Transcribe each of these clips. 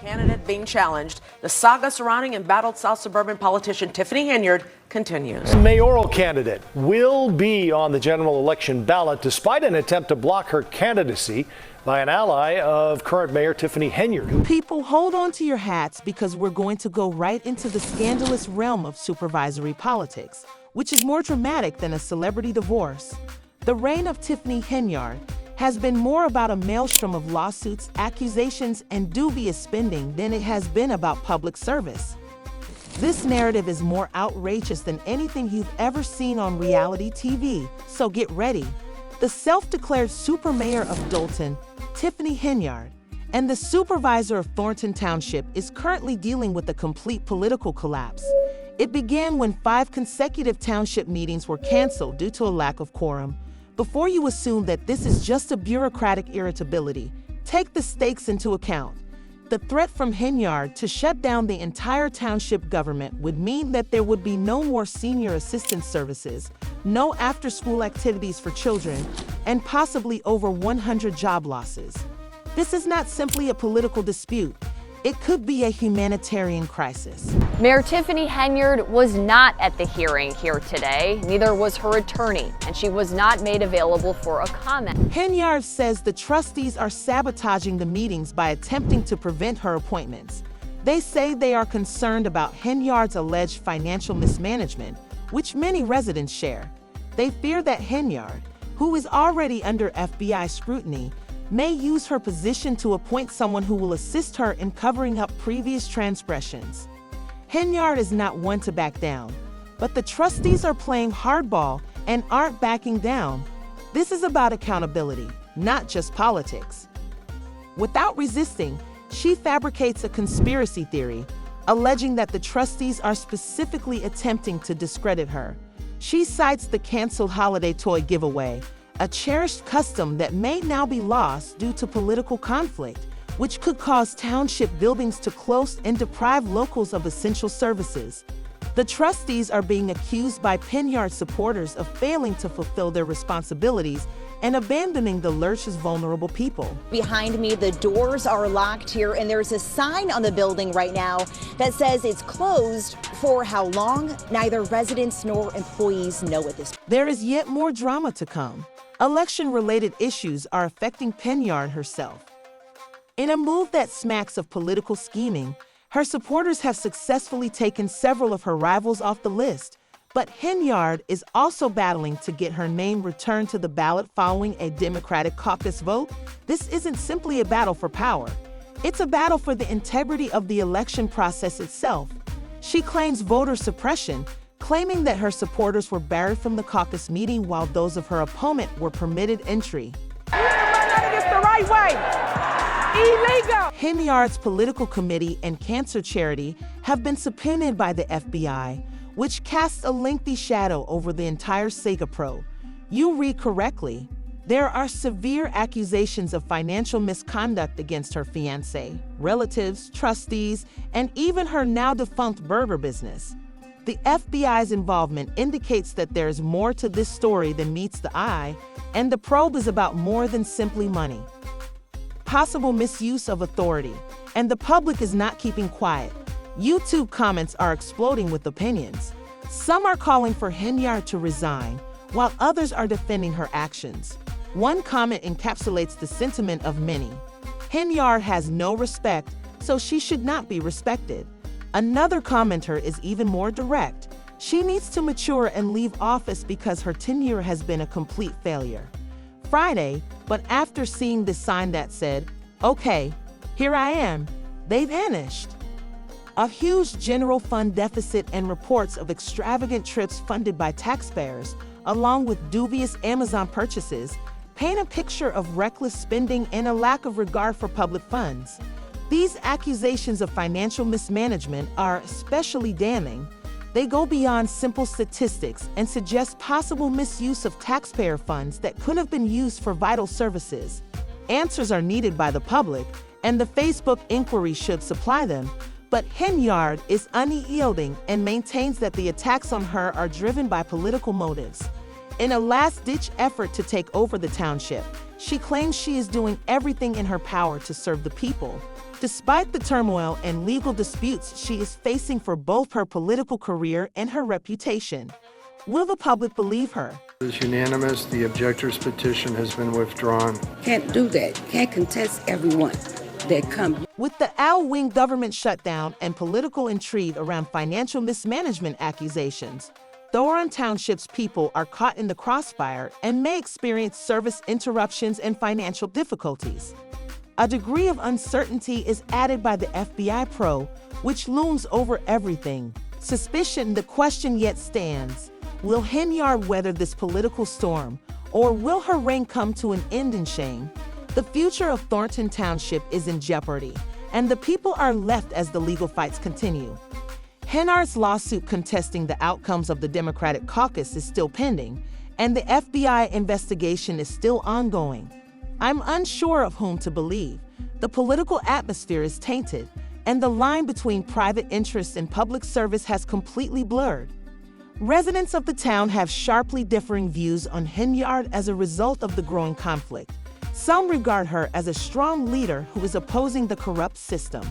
Candidate being challenged. The saga surrounding embattled South Suburban politician Tiffany Henyard continues. Mayoral candidate will be on the general election ballot despite an attempt to block her candidacy by an ally of current Mayor Tiffany Henyard. People, hold on to your hats because we're going to go right into the scandalous realm of supervisory politics, which is more dramatic than a celebrity divorce. The reign of Tiffany Henyard has been more about a maelstrom of lawsuits, accusations, and dubious spending than it has been about public service. This narrative is more outrageous than anything you've ever seen on reality TV, so get ready. The self-declared super mayor of Dolton, Tiffany Henyard, and the supervisor of Thornton Township is currently dealing with a complete political collapse. It began when 5 consecutive township meetings were canceled due to a lack of quorum. Before you assume that this is just a bureaucratic irritability, take the stakes into account. The threat from Henyard to shut down the entire township government would mean that there would be no more senior assistance services, no after-school activities for children, and possibly over 100 job losses. This is not simply a political dispute. It could be a humanitarian crisis. Mayor Tiffany Henyard was not at the hearing here today. Neither was her attorney, and she was not made available for a comment. Henyard says the trustees are sabotaging the meetings by attempting to prevent her appointments. They say they are concerned about Henyard's alleged financial mismanagement, which many residents share. They fear that Henyard, who is already under FBI scrutiny, may use her position to appoint someone who will assist her in covering up previous transgressions. Henyard is not one to back down, but the trustees are playing hardball and aren't backing down. This is about accountability, not just politics. Without resisting, she fabricates a conspiracy theory, alleging that the trustees are specifically attempting to discredit her. She cites the canceled holiday toy giveaway, a cherished custom that may now be lost due to political conflict, which could cause township buildings to close and deprive locals of essential services. The trustees are being accused by Henyard supporters of failing to fulfill their responsibilities and abandoning the lurch's vulnerable people. Behind me, the doors are locked here, and there's a sign on the building right now that says it's closed. For how long? Neither residents nor employees know at this point. There is yet more drama to come. Election-related issues are affecting Henyard herself. In a move that smacks of political scheming, her supporters have successfully taken several of her rivals off the list. But Henyard is also battling to get her name returned to the ballot following a Democratic caucus vote. This isn't simply a battle for power. It's a battle for the integrity of the election process itself. She claims voter suppression, claiming that her supporters were barred from the caucus meeting while those of her opponent were permitted entry. It's the right way. Illegal. Henyard's political committee and cancer charity have been subpoenaed by the FBI, which casts a lengthy shadow over the entire Saga Pro. You read correctly. There are severe accusations of financial misconduct against her fiancé, relatives, trustees, and even her now-defunct burger business. The FBI's involvement indicates that there is more to this story than meets the eye, and the probe is about more than simply money. Possible misuse of authority, and the public is not keeping quiet. YouTube comments are exploding with opinions. Some are calling for Henyard to resign, while others are defending her actions. One comment encapsulates the sentiment of many. Henyard has no respect, so she should not be respected. Another commenter is even more direct. She needs to mature and leave office because her tenure has been a complete failure. Friday, but after seeing the sign that said, "Okay, here I am," they vanished. A huge general fund deficit and reports of extravagant trips funded by taxpayers, along with dubious Amazon purchases, paint a picture of reckless spending and a lack of regard for public funds. These accusations of financial mismanagement are especially damning. They go beyond simple statistics and suggest possible misuse of taxpayer funds that could have been used for vital services. Answers are needed by the public, and the Facebook inquiry should supply them. But Henyard is unyielding and maintains that the attacks on her are driven by political motives. In a last-ditch effort to take over the township, she claims she is doing everything in her power to serve the people. Despite the turmoil and legal disputes she is facing for both her political career and her reputation, will the public believe her? It is unanimous. The objector's petition has been withdrawn. Can't do that. Can't contest everyone that comes. With the Owl-wing government shutdown and political intrigue around financial mismanagement accusations, Thornton Township's people are caught in the crossfire and may experience service interruptions and financial difficulties. A degree of uncertainty is added by the FBI probe, which looms over everything. Suspicion, the question yet stands. Will Henyard weather this political storm, or will her reign come to an end in shame? The future of Thornton Township is in jeopardy, and the people are left as the legal fights continue. Henyard's lawsuit contesting the outcomes of the Democratic caucus is still pending, and the FBI investigation is still ongoing. I'm unsure of whom to believe. The political atmosphere is tainted, and the line between private interests and public service has completely blurred. Residents of the town have sharply differing views on Henyard as a result of the growing conflict. Some regard her as a strong leader who is opposing the corrupt system.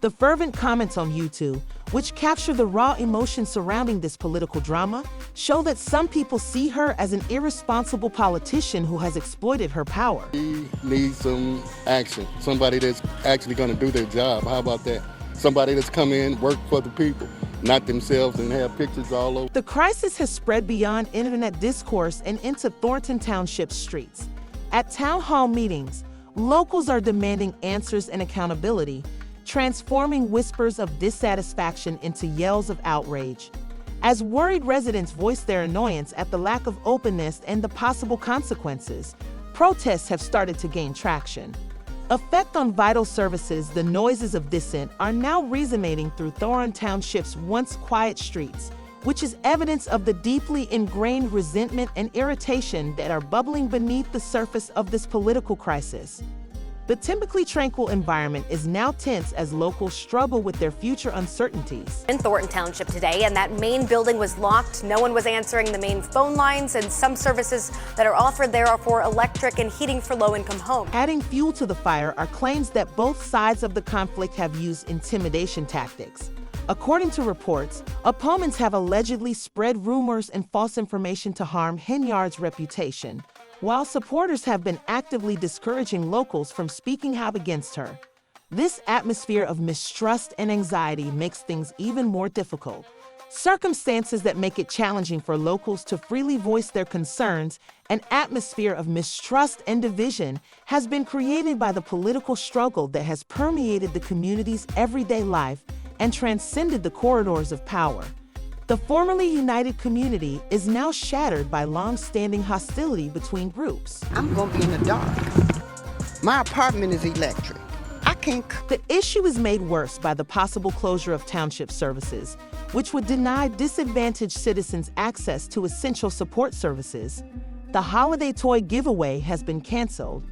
The fervent comments on YouTube, which capture the raw emotions surrounding this political drama, show that some people see her as an irresponsible politician who has exploited her power. We need some action, somebody that's actually going to do their job. How about that? Somebody that's come in, work for the people, not themselves, and have pictures all over. The crisis has spread beyond internet discourse and into Thornton Township streets. At town hall meetings, locals are demanding answers and accountability, transforming whispers of dissatisfaction into yells of outrage. As worried residents voice their annoyance at the lack of openness and the possible consequences, protests have started to gain traction. Effect on vital services, the noises of dissent are now resonating through Thornton Township's once quiet streets, which is evidence of the deeply ingrained resentment and irritation that are bubbling beneath the surface of this political crisis. The typically tranquil environment is now tense as locals struggle with their future uncertainties. In Thornton Township today, and that main building was locked. No one was answering the main phone lines, and some services that are offered there are for electric and heating for low-income homes. Adding fuel to the fire are claims that both sides of the conflict have used intimidation tactics. According to reports, opponents have allegedly spread rumors and false information to harm Henyard's reputation, while supporters have been actively discouraging locals from speaking out against her. This atmosphere of mistrust and anxiety makes things even more difficult. Circumstances that make it challenging for locals to freely voice their concerns. An atmosphere of mistrust and division has been created by the political struggle that has permeated the community's everyday life and transcended the corridors of power. The formerly united community is now shattered by long-standing hostility between groups. I'm gonna be in the dark. My apartment is electric. I can't. The issue is made worse by the possible closure of township services, which would deny disadvantaged citizens access to essential support services. The holiday toy giveaway has been canceled.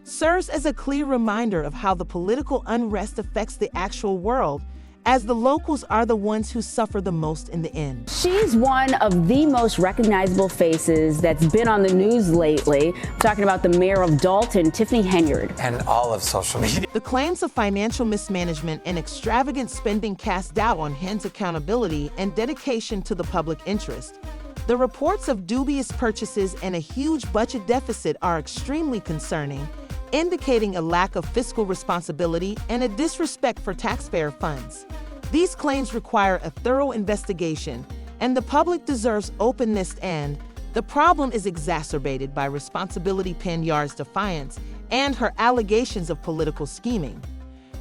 Serves as a clear reminder of how the political unrest affects the actual world, as the locals are the ones who suffer the most in the end. She's one of the most recognizable faces that's been on the news lately. I'm talking about the mayor of Dalton, Tiffany Henyard. And all of social media. The claims of financial mismanagement and extravagant spending cast doubt on Hen's accountability and dedication to the public interest. The reports of dubious purchases and a huge budget deficit are extremely concerning, indicating a lack of fiscal responsibility and a disrespect for taxpayer funds. These claims require a thorough investigation, and the public deserves openness, and the problem is exacerbated by responsibility Henyard's defiance and her allegations of political scheming.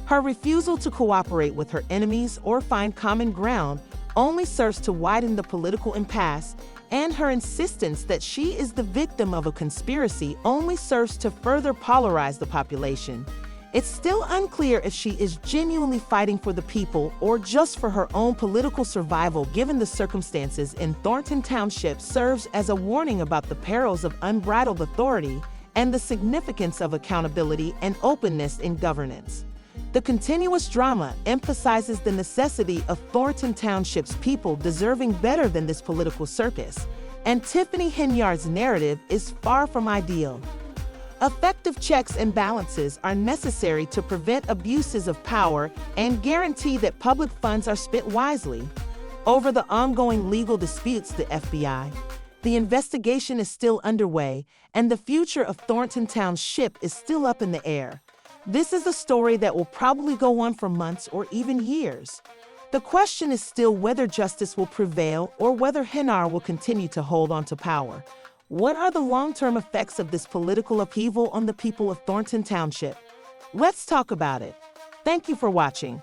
Her refusal to cooperate with her enemies or find common ground only serves to widen the political impasse, and her insistence that she is the victim of a conspiracy only serves to further polarize the population. It's still unclear if she is genuinely fighting for the people or just for her own political survival, given the circumstances in Thornton Township serves as a warning about the perils of unbridled authority and the significance of accountability and openness in governance. The continuous drama emphasizes the necessity of Thornton Township's people deserving better than this political circus, and Tiffany Henyard's narrative is far from ideal. Effective checks and balances are necessary to prevent abuses of power and guarantee that public funds are spent wisely. Over the ongoing legal disputes, the FBI, the investigation is still underway, and the future of Thornton Township is still up in the air. This is a story that will probably go on for months or even years. The question is still whether justice will prevail or whether Henyard will continue to hold on to power. What are the long-term effects of this political upheaval on the people of Thornton Township? Let's talk about it. Thank you for watching.